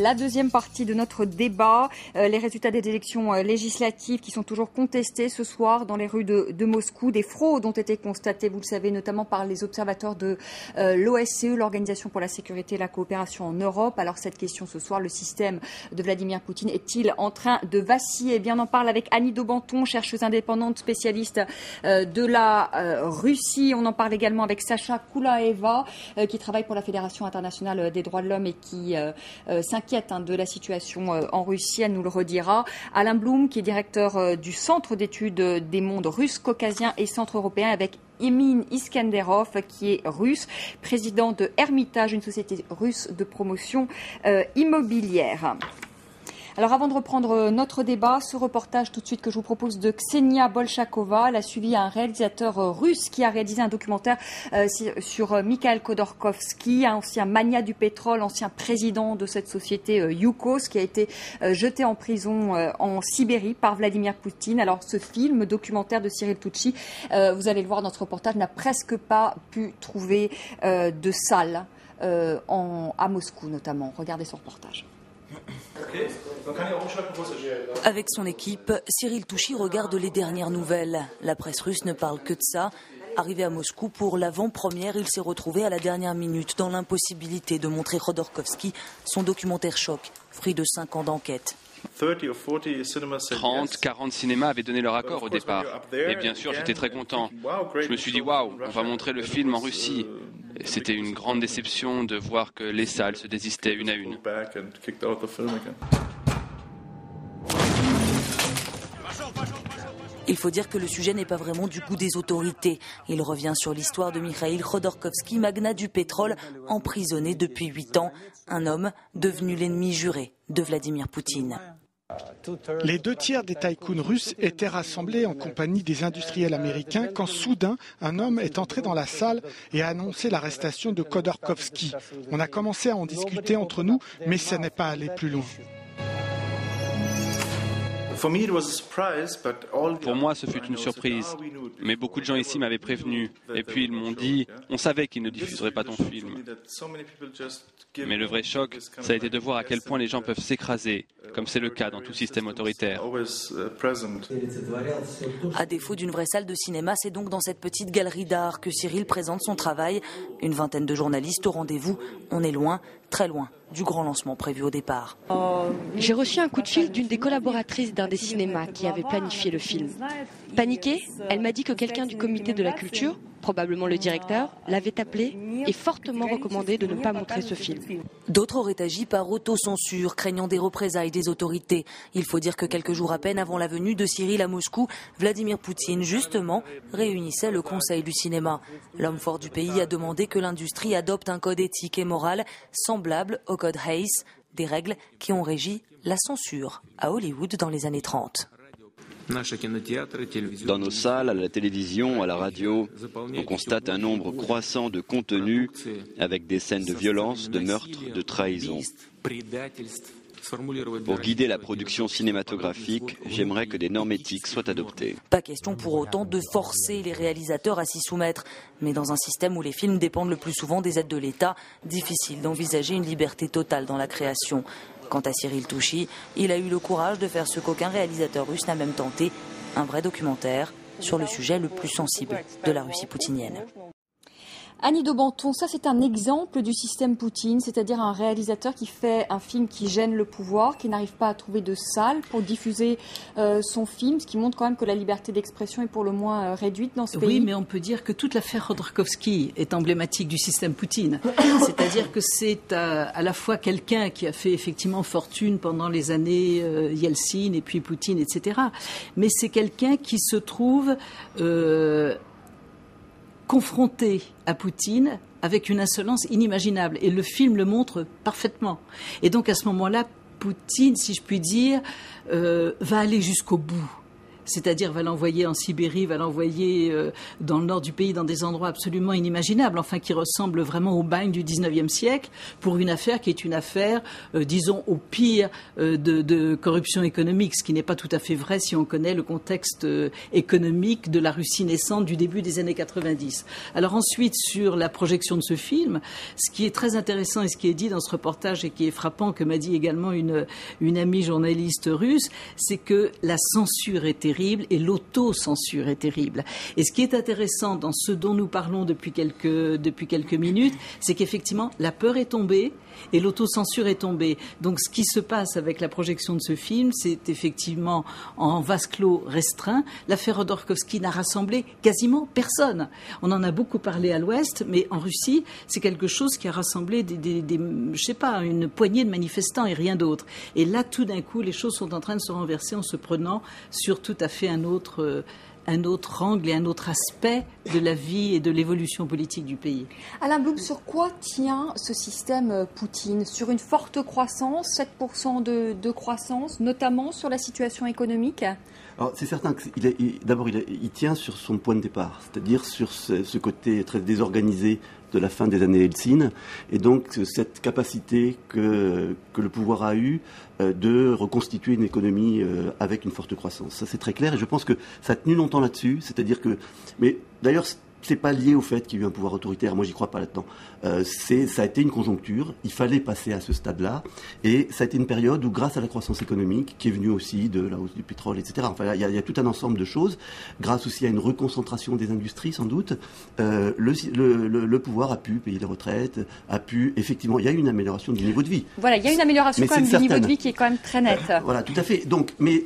la deuxième partie de notre débat. Les résultats des élections législatives qui sont toujours contestés ce soir dans les rues de Moscou. Des fraudes ont été constatées, vous le savez, notamment par les observateurs de l'OSCE, l'Organisation pour la sécurité et la coopération en Europe. Alors cette question ce soir, le système de Vladimir Poutine est-il en train de vaciller? Eh bien, on en parle avec Annie Daubenton, chercheuse indépendante, spécialiste de la Russie. On en parle également avec Sacha Koulaeva, qui travaille pour la Fédération internationale des droits de l'homme et qui s'inquiète de la situation en Russie. Elle nous le redira. Alain Blum, qui est directeur du Centre d'études des mondes russes, caucasiens et centre-européens, avec Emin Iskanderov, qui est russe, président de Hermitage, une société russe de promotion immobilière. Alors avant de reprendre notre débat, ce reportage tout de suite que je vous propose de Ksenia Bolchakova, elle a suivi un réalisateur russe qui a réalisé un documentaire sur Mikhail Khodorkovsky, un ancien magnat du pétrole, ancien président de cette société Yukos, qui a été jeté en prison en Sibérie par Vladimir Poutine. Alors ce film documentaire de Cyril Tucci, vous allez le voir dans ce reportage, n'a presque pas pu trouver de salle à Moscou notamment. Regardez ce reportage. Avec son équipe, Cyril Tucci regarde les dernières nouvelles. La presse russe ne parle que de ça. Arrivé à Moscou pour l'avant-première, il s'est retrouvé à la dernière minute dans l'impossibilité de montrer Khodorkovsky son documentaire choc, fruit de 5 ans d'enquête. 30, 40 cinémas avaient donné leur accord au départ. Et bien sûr, j'étais très content. Je me suis dit, waouh, on va montrer le film en Russie. C'était une grande déception de voir que les salles se désistaient une à une. Il faut dire que le sujet n'est pas vraiment du goût des autorités. Il revient sur l'histoire de Mikhail Khodorkovsky, magnat du pétrole, emprisonné depuis 8 ans. Un homme devenu l'ennemi juré de Vladimir Poutine. Les 2/3 des tycoons russes étaient rassemblés en compagnie des industriels américains quand soudain un homme est entré dans la salle et a annoncé l'arrestation de Khodorkovsky. On a commencé à en discuter entre nous, mais ça n'est pas allé plus loin. Pour moi, ce fut une surprise. Mais beaucoup de gens ici m'avaient prévenu. Et puis ils m'ont dit, on savait qu'ils ne diffuseraient pas ton film. Mais le vrai choc, ça a été de voir à quel point les gens peuvent s'écraser, comme c'est le cas dans tout système autoritaire. À défaut d'une vraie salle de cinéma, c'est donc dans cette petite galerie d'art que Cyril présente son travail. Une vingtaine de journalistes au rendez-vous. On est loin, très loin du grand lancement prévu au départ. J'ai reçu un coup de fil d'une des collaboratrices d'un des cinémas qui avait planifié le film. Paniquée, elle m'a dit que quelqu'un du comité de la culture, probablement le directeur, l'avait appelé et fortement recommandé de ne pas montrer ce film. D'autres auraient agi par autocensure, craignant des représailles des autorités. Il faut dire que quelques jours à peine avant la venue de Cyril à Moscou, Vladimir Poutine, justement, réunissait le Conseil du cinéma. L'homme fort du pays a demandé que l'industrie adopte un code éthique et moral semblable au code Hays, des règles qui ont régi la censure à Hollywood dans les années 30. Dans nos salles, à la télévision, à la radio, on constate un nombre croissant de contenus avec des scènes de violence, de meurtre, de trahison. Pour guider la production cinématographique, j'aimerais que des normes éthiques soient adoptées. Pas question pour autant de forcer les réalisateurs à s'y soumettre. Mais dans un système où les films dépendent le plus souvent des aides de l'État, difficile d'envisager une liberté totale dans la création. Quant à Cyril Tucci, il a eu le courage de faire ce qu'aucun réalisateur russe n'a même tenté, un vrai documentaire sur le sujet le plus sensible de la Russie poutinienne. Annie Daubenton, ça c'est un exemple du système Poutine, c'est-à-dire un réalisateur qui fait un film qui gêne le pouvoir, qui n'arrive pas à trouver de salle pour diffuser son film, ce qui montre quand même que la liberté d'expression est pour le moins réduite dans ce pays. Oui, mais on peut dire que toute l'affaire Khodorkovsky est emblématique du système Poutine. C'est-à-dire que c'est à la fois quelqu'un qui a fait effectivement fortune pendant les années Yeltsin et puis Poutine, etc. Mais c'est quelqu'un qui se trouve confronté à Poutine avec une insolence inimaginable. Et le film le montre parfaitement. Et donc à ce moment-là, Poutine, si je puis dire, va aller jusqu'au bout. c'est-à-dire va l'envoyer en Sibérie, va l'envoyer dans le nord du pays, dans des endroits absolument inimaginables, enfin qui ressemblent vraiment au bagne du 19e siècle, pour une affaire qui est une affaire, disons, au pire de corruption économique, ce qui n'est pas tout à fait vrai si on connaît le contexte économique de la Russie naissante du début des années 90. Alors ensuite, sur la projection de ce film, ce qui est très intéressant et ce qui est dit dans ce reportage et qui est frappant, que m'a dit également une amie journaliste russe, c'est que la censure est terrible et l'autocensure est terrible. Et ce qui est intéressant dans ce dont nous parlons depuis quelques minutes, c'est qu'effectivement, la peur est tombée et l'autocensure est tombée. Donc ce qui se passe avec la projection de ce film, c'est effectivement en vase clos restreint. L'affaire Khodorkovsky n'a rassemblé quasiment personne. On en a beaucoup parlé à l'Ouest, mais en Russie, c'est quelque chose qui a rassemblé je sais pas, une poignée de manifestants et rien d'autre. Et là, tout d'un coup, les choses sont en train de se renverser en se prenant sur tout à fait un autre angle et un autre aspect de la vie et de l'évolution politique du pays. Alain Blum, sur quoi tient ce système Poutine? Sur une forte croissance, 7% de croissance, notamment sur la situation économique? Alors, c'est certain qu'il tient sur son point de départ, c'est-à-dire sur ce côté très désorganisé de la fin des années Helsinki, et donc cette capacité que le pouvoir a eue de reconstituer une économie avec une forte croissance. Ça, c'est très clair, et je pense que ça a tenu longtemps là-dessus, c'est-à-dire que... Mais d'ailleurs, c'est pas lié au fait qu'il y ait eu un pouvoir autoritaire. Moi, j'y crois pas là-dedans. Ça a été une conjoncture. Il fallait passer à ce stade-là. Et ça a été une période où, grâce à la croissance économique, qui est venue aussi de la hausse du pétrole, etc. Enfin, il y a tout un ensemble de choses. Grâce aussi à une reconcentration des industries, sans doute, le pouvoir a pu payer les retraites, effectivement, il y a eu une amélioration du niveau de vie. Voilà, il y a une amélioration quand même du niveau de vie qui est quand même très nette. Voilà, tout à fait. Donc, mais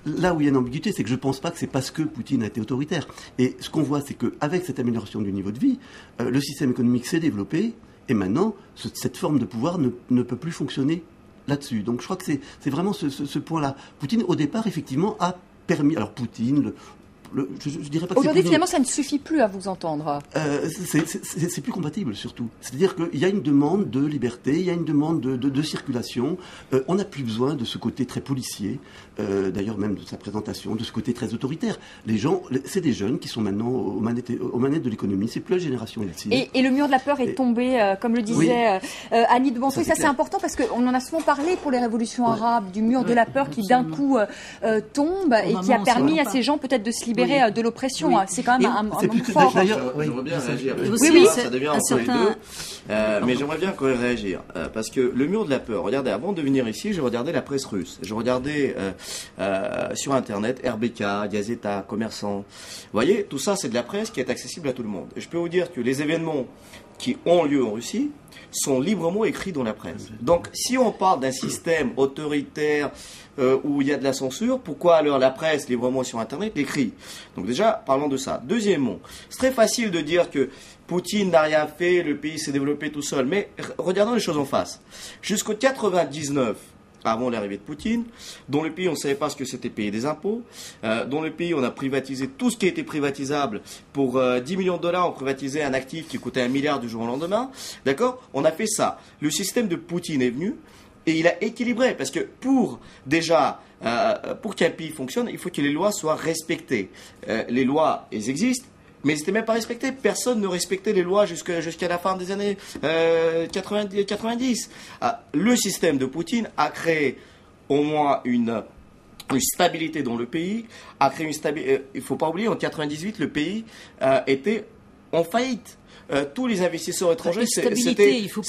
là où il y a une ambiguïté, c'est que je ne pense pas que c'est parce que Poutine a été autoritaire. Et ce qu'on voit, c'est qu'avec cette amélioration du niveau de vie, le système économique s'est développé, et maintenant, cette forme de pouvoir ne peut plus fonctionner là-dessus. Donc je crois que c'est vraiment ce point-là. Poutine, au départ, effectivement, a permis... Alors Poutine... je dirais pas que aujourd'hui, finalement, ça ne suffit plus à vous entendre. C'est plus compatible, surtout. C'est-à-dire qu'il y a une demande de liberté, il y a une demande de circulation. On n'a plus besoin de ce côté très policier, d'ailleurs même de sa présentation, de ce côté très autoritaire. Les gens, c'est des jeunes qui sont maintenant aux manettes de l'économie. C'est plus la génération Helsinki. Et le mur de la peur est tombé, comme le disait Annie de Bonsoy. Ça, c'est important parce qu'on en a souvent parlé pour les révolutions arabes, du mur de la peur qui d'un coup tombe et qui a permis à ces gens peut-être de se libérer de l'oppression. C'est quand même un moment fort. J'aimerais bien réagir. Ça devient entre les deux. Mais j'aimerais bien quand même réagir. Parce que le mur de la peur, regardez, avant de venir ici, je regardais la presse russe. Je regardais sur Internet, RBK, Gazeta, Commerçant. Vous voyez, tout ça, c'est de la presse qui est accessible à tout le monde. Et je peux vous dire que les événements qui ont lieu en Russie sont librement écrits dans la presse. Donc, si on parle d'un système autoritaire où il y a de la censure, pourquoi alors la presse, librement sur Internet, l'écrit? Donc déjà, parlons de ça. Deuxièmement, c'est très facile de dire que Poutine n'a rien fait, le pays s'est développé tout seul. Mais regardons les choses en face. Jusqu'au 99, avant l'arrivée de Poutine, dans le pays on ne savait pas ce que c'était payer des impôts, dans le pays on a privatisé tout ce qui était privatisable. Pour 10 millions de dollars on privatisait un actif qui coûtait 1 milliard du jour au lendemain, d'accord? On a fait ça. Le système de Poutine est venu et il a équilibré, parce que pour qu'un pays fonctionne, il faut que les lois soient respectées. Les lois, elles existent, mais elles n'étaient même pas respectées. Personne ne respectait les lois jusqu'à la fin des années 90. Le système de Poutine a créé au moins une stabilité dans le pays, a créé une stabilité. Il ne faut pas oublier, en 98, le pays était en faillite. Tous les investisseurs étrangers, c'était... Il ne faut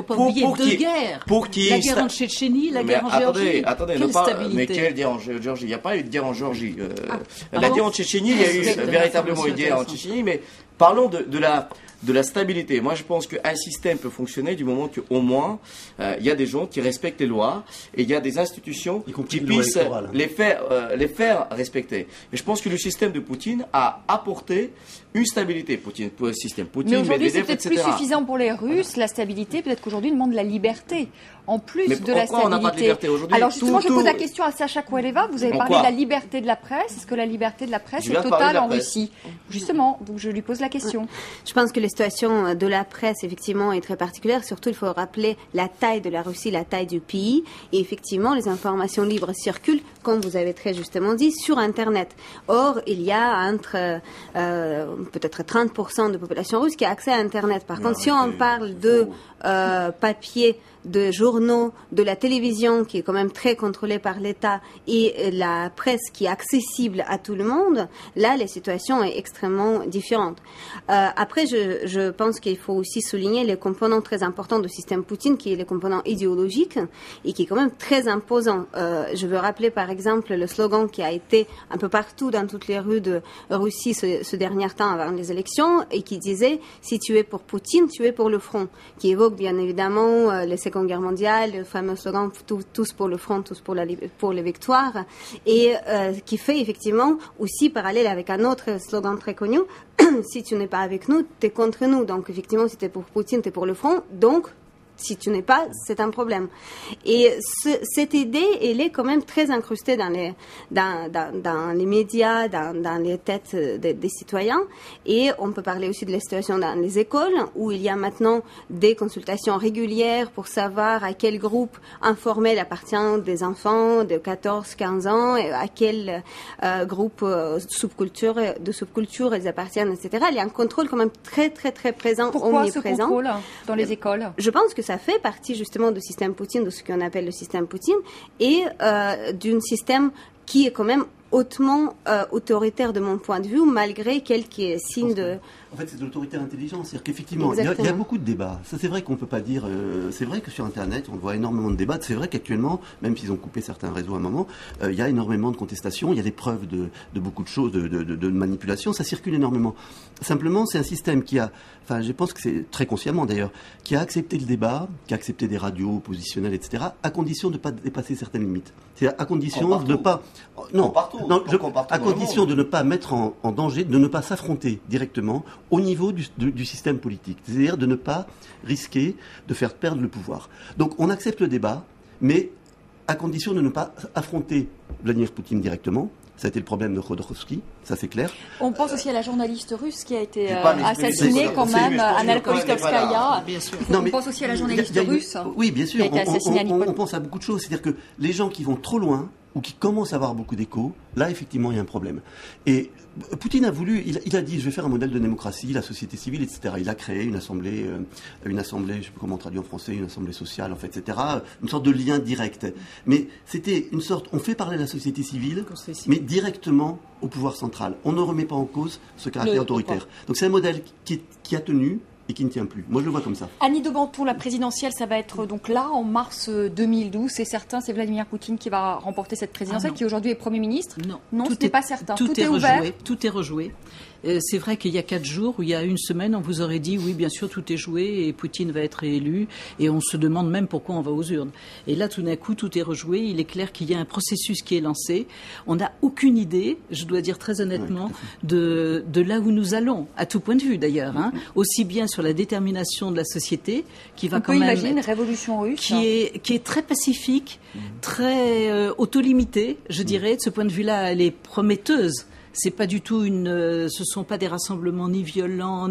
pas oublier deux guerres. La guerre en Tchétchénie, la guerre en Géorgie. Attendez, mais quelle guerre en Géorgie? Il n'y a pas eu de guerre en Géorgie. La guerre en Tchétchénie, il y a eu véritablement une guerre en Tchétchénie, mais parlons de la stabilité. Moi, je pense qu'un système peut fonctionner du moment qu'au moins, il y a des gens qui respectent les lois et il y a des institutions qui puissent les faire respecter. Et je pense que le système de Poutine a apporté une stabilité pour le système Poutine. Mais aujourd'hui, c'est peut-être plus suffisant pour les Russes, la stabilité. Peut-être qu'aujourd'hui, ils demandent la liberté. En plus de la stabilité. On n'a pas de liberté aujourd'hui? Alors justement, je pose la question à Sacha Koueleva. Vous avez parlé de la liberté de la presse. Est-ce que la liberté de la presse est totale en Russie? Justement, donc je lui pose la question. Je pense que le situation de la presse, effectivement, est très particulière. Surtout, il faut rappeler la taille de la Russie, la taille du pays. Et effectivement, les informations libres circulent, comme vous avez très justement dit, sur Internet. Or, il y a entre peut-être 30% de population russe qui a accès à Internet. Par contre, si on parle de papier, de journaux, de la télévision qui est quand même très contrôlée par l'État et la presse qui est accessible à tout le monde, là, la situation est extrêmement différente. Après, je pense qu'il faut aussi souligner les composants très importants du système Poutine, qui est les composants idéologiques et qui est quand même très imposant. Je veux rappeler par exemple le slogan qui a été un peu partout dans toutes les rues de Russie ce dernier temps avant les élections et qui disait « Si tu es pour Poutine, tu es pour le front », qui évoque bien évidemment les Seconde Guerre mondiale, le fameux slogan tous pour le front, tous pour les victoires, et qui fait effectivement aussi parallèle avec un autre slogan très connu, si tu n'es pas avec nous, tu es contre nous. Donc effectivement, si tu es pour Poutine, tu es pour le front, donc si tu n'es pas, c'est un problème. Et cette idée, elle est quand même très incrustée dans les médias, dans les têtes des citoyens. Et on peut parler aussi de la situation dans les écoles, où il y a maintenant des consultations régulières pour savoir à quel groupe informel appartient des enfants de 14-15 ans, et à quel groupe de subculture ils appartiennent, etc. Il y a un contrôle quand même très, très, très présent, omniprésent. Pourquoi ce contrôle dans les écoles? Je pense que ça fait partie justement du système Poutine, de ce qu'on appelle le système Poutine, et d'un système qui est quand même hautement autoritaire de mon point de vue, malgré quelques signes de... En fait, c'est de l'autoritaire intelligence. C'est-à-dire qu'effectivement, il y a beaucoup de débats. Ça, c'est vrai qu'on ne peut pas dire... c'est vrai que sur Internet, on voit énormément de débats. C'est vrai qu'actuellement, même s'ils ont coupé certains réseaux à un moment, il y a énormément de contestations. Il y a des preuves de beaucoup de choses, de manipulation. Ça circule énormément. Simplement, c'est un système qui a... Enfin, je pense que c'est très consciemment d'ailleurs, qui a accepté le débat, qui a accepté des radios oppositionnelles, etc., à condition de ne pas dépasser certaines limites. C'est-à-dire à condition de ne pas... Non, à condition de ne pas mettre en danger, de ne pas s'affronter directement au niveau du système politique. C'est-à-dire de ne pas risquer de faire perdre le pouvoir. Donc on accepte le débat, mais à condition de ne pas affronter Vladimir Poutine directement. Ça a été le problème de Khodorkovsky, ça c'est clair. On pense aussi à la journaliste russe qui a été assassinée quand même, Anna Politkovskaya. On pense aussi à la journaliste russe. Oui, bien sûr, qui a été assassinée à on pense à beaucoup de choses. C'est-à-dire que les gens qui vont trop loin, ou qui commencent à avoir beaucoup d'écho, là effectivement il y a un problème. Et Poutine a voulu, il a dit je vais faire un modèle de démocratie, la société civile, etc. Il a créé une assemblée, je ne sais plus comment on traduit en français, une assemblée sociale, en fait, etc. Une sorte de lien direct. Mais c'était une sorte, on fait parler la société civile, mais directement au pouvoir central. On ne remet pas en cause ce caractère autoritaire. Donc c'est un modèle qui a tenu et qui ne tient plus. Moi, je le vois comme ça. Annie de Banton, la présidentielle, ça va être donc là, en mars 2012. C'est certain, c'est Vladimir Poutine qui va remporter cette présidentielle, qui aujourd'hui est Premier ministre. Non, ce n'est pas certain. Tout est ouvert. Rejoué, tout est rejoué. C'est vrai qu'il y a 4 jours, ou il y a une semaine, on vous aurait dit oui, bien sûr, tout est joué et Poutine va être réélu. Et on se demande même pourquoi on va aux urnes. Et là, tout d'un coup, tout est rejoué. Il est clair qu'il y a un processus qui est lancé. On n'a aucune idée, je dois dire très honnêtement, de là où nous allons, à tout point de vue d'ailleurs. Aussi bien sur la détermination de la société, qui va quand même... On peut imaginer une révolution russe. Qui est très pacifique, très autolimitée, je dirais. De ce point de vue-là, elle est prometteuse. C'est pas du tout ce sont pas des rassemblements ni violents,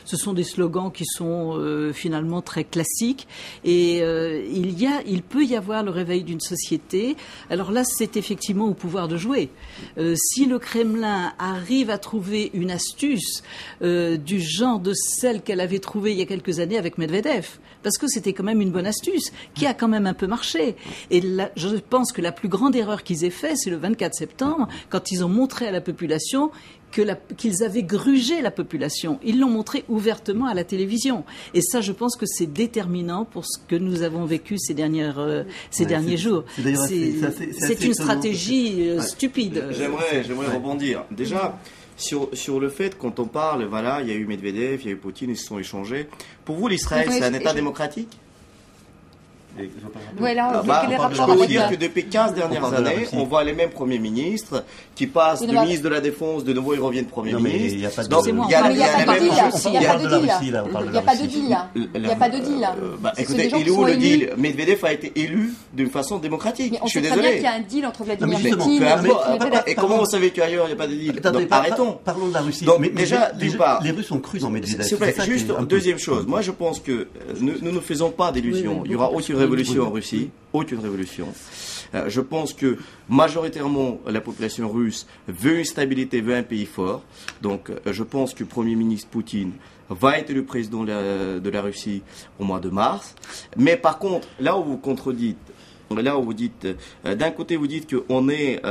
ce sont des slogans qui sont finalement très classiques. Et il peut y avoir le réveil d'une société. Alors là, c'est effectivement au pouvoir de jouer. Si le Kremlin arrive à trouver une astuce du genre de celle qu'elle avait trouvée il y a quelques années avec Medvedev, parce que c'était quand même une bonne astuce qui a quand même un peu marché. Et là, je pense que la plus grande erreur qu'ils aient fait, c'est le 24 septembre, quand ils ont montré à la population qu'ils avaient grugé la population. Ils l'ont montré ouvertement à la télévision. Et ça, je pense que c'est déterminant pour ce que nous avons vécu ces derniers jours. C'est une stratégie stupide. J'aimerais rebondir. Déjà, sur le fait, quand on parle, voilà, il y a eu Medvedev, il y a eu Poutine, ils se sont échangés. Pour vous, l'Israël, c'est un État démocratique ? Je peux vous dire que depuis 15 dernières années, on voit les mêmes premiers ministres qui passent de ministre de la Défense, de nouveau ils reviennent Premier ministre. Il n'y a pas de deal. Écoutez, il est où le deal? Medvedev a été élu d'une façon démocratique. Je suis désolé. Il y a un deal entre Vladimir Poutine et comment vous savez qu'ailleurs il n'y a pas de deal? Arrêtons. Parlons de la Russie. Donc déjà, d'une part, les Russes ont cru en Medvedev. S'il vous plaît, juste deuxième chose. Moi, je pense que nous ne faisons pas d'illusions. Il y aura aucune révolution en Russie, aucune révolution. Je pense que majoritairement la population russe veut une stabilité, veut un pays fort. Donc je pense que le Premier ministre Poutine va être le président de la Russie au mois de mars. Mais par contre, là où vous contredites, là où vous dites, d'un côté vous dites qu'on est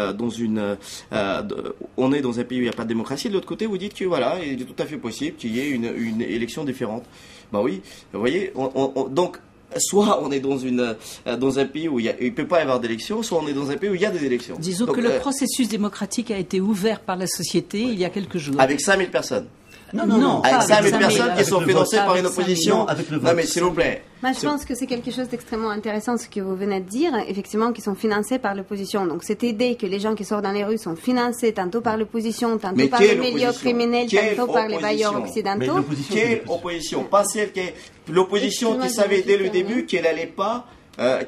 on est dans un pays où il n'y a pas de démocratie, de l'autre côté vous dites que voilà, il est tout à fait possible qu'il y ait une élection différente. Ben oui, vous voyez, donc soit on est dans un pays où il ne peut pas y avoir d'élections, soit on est dans un pays où il y a des élections. Disons que le processus démocratique a été ouvert par la société il y a quelques jours. Avec 5000 personnes. Non. Avec 5000 personnes qui sont financées par une opposition. Non mais s'il vous plaît. Moi je pense que c'est quelque chose d'extrêmement intéressant ce que vous venez de dire, effectivement, qui sont financés par l'opposition. Donc cette idée que les gens qui sortent dans les rues sont financés tantôt par l'opposition, tantôt par les milieux criminels, tantôt par les bailleurs occidentaux. Quelle opposition? Pas celle qui est l'opposition qui savait dès le début qu'elle n'allait pas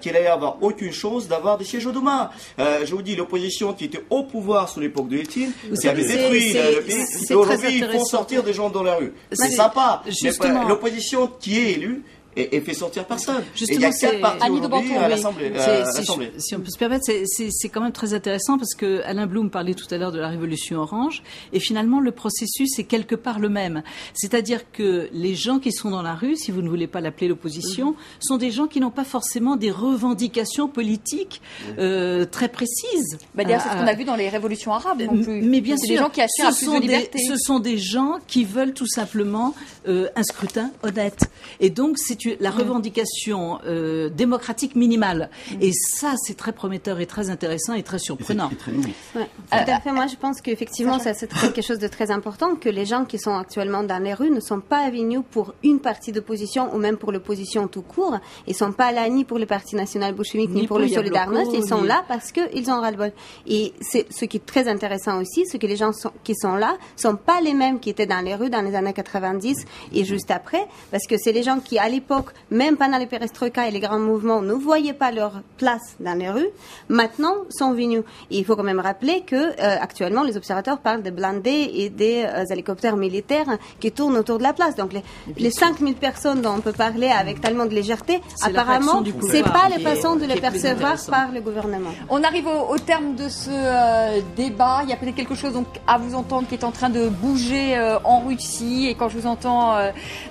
qu'il allait avoir aucune chance d'avoir des sièges au Douma. Je vous dis, l'opposition qui était au pouvoir sous l'époque de Yeltsin, qui avait détruit le pays, aujourd'hui ils font sortir des gens dans la rue. C'est sympa, mais l'opposition qui est élue et fait sortir personne. Justement, il y a 4 partis aujourd'hui à l'Assemblée. Si on peut se permettre, c'est quand même très intéressant parce que Alain Blum parlait tout à l'heure de la révolution orange et finalement le processus est quelque part le même. C'est-à-dire que les gens qui sont dans la rue, si vous ne voulez pas l'appeler l'opposition, sont des gens qui n'ont pas forcément des revendications politiques très précises. D'ailleurs, c'est ce qu'on a vu dans les révolutions arabes non plus. Mais bien sûr, des gens qui aspirent à plus de liberté. Ce sont des gens qui veulent tout simplement un scrutin honnête. Et donc, c'est la revendication démocratique minimale. Et ça, c'est très prometteur et très intéressant et très surprenant. Tout à fait. Moi, je pense qu'effectivement, ça, c'est quelque chose de très important, que les gens qui sont actuellement dans les rues ne sont pas venus pour une partie d'opposition ou même pour l'opposition tout court. Ils ne sont pas là ni pour le Parti national bolchevique, ni pour le Solidarność. Ils sont là parce qu'ils ont ras-le-bol. Et ce qui est très intéressant aussi, c'est que les gens qui sont là ne sont pas les mêmes qui étaient dans les rues dans les années 90 et juste après, parce que c'est les gens qui, à l'époque, même pendant les perestroïka et les grands mouvements, ne voyaient pas leur place dans les rues, maintenant sont venus. Et il faut quand même rappeler que actuellement, les observateurs parlent des blindés et des hélicoptères militaires qui tournent autour de la place. Donc les 5000 personnes dont on peut parler avec tellement de légèreté, apparemment, c'est pas la façon de les percevoir par le gouvernement. On arrive au terme de ce débat. Il y a peut-être quelque chose donc, à vous entendre qui est en train de bouger en Russie. Et quand je vous entends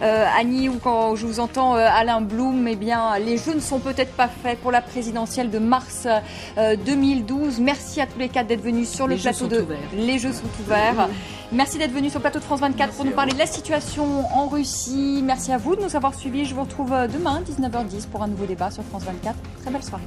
Annie ou quand je vous entends Alain Blum, eh bien, les jeux ne sont peut-être pas faits pour la présidentielle de mars 2012. Merci à tous les quatre d'être venus sur le plateau de Les Jeux sont ouverts. Merci d'être venus sur le plateau de France 24 pour nous parler de la situation en Russie. Merci à vous de nous avoir suivis. Je vous retrouve demain, 19h10, pour un nouveau débat sur France 24. Très belle soirée.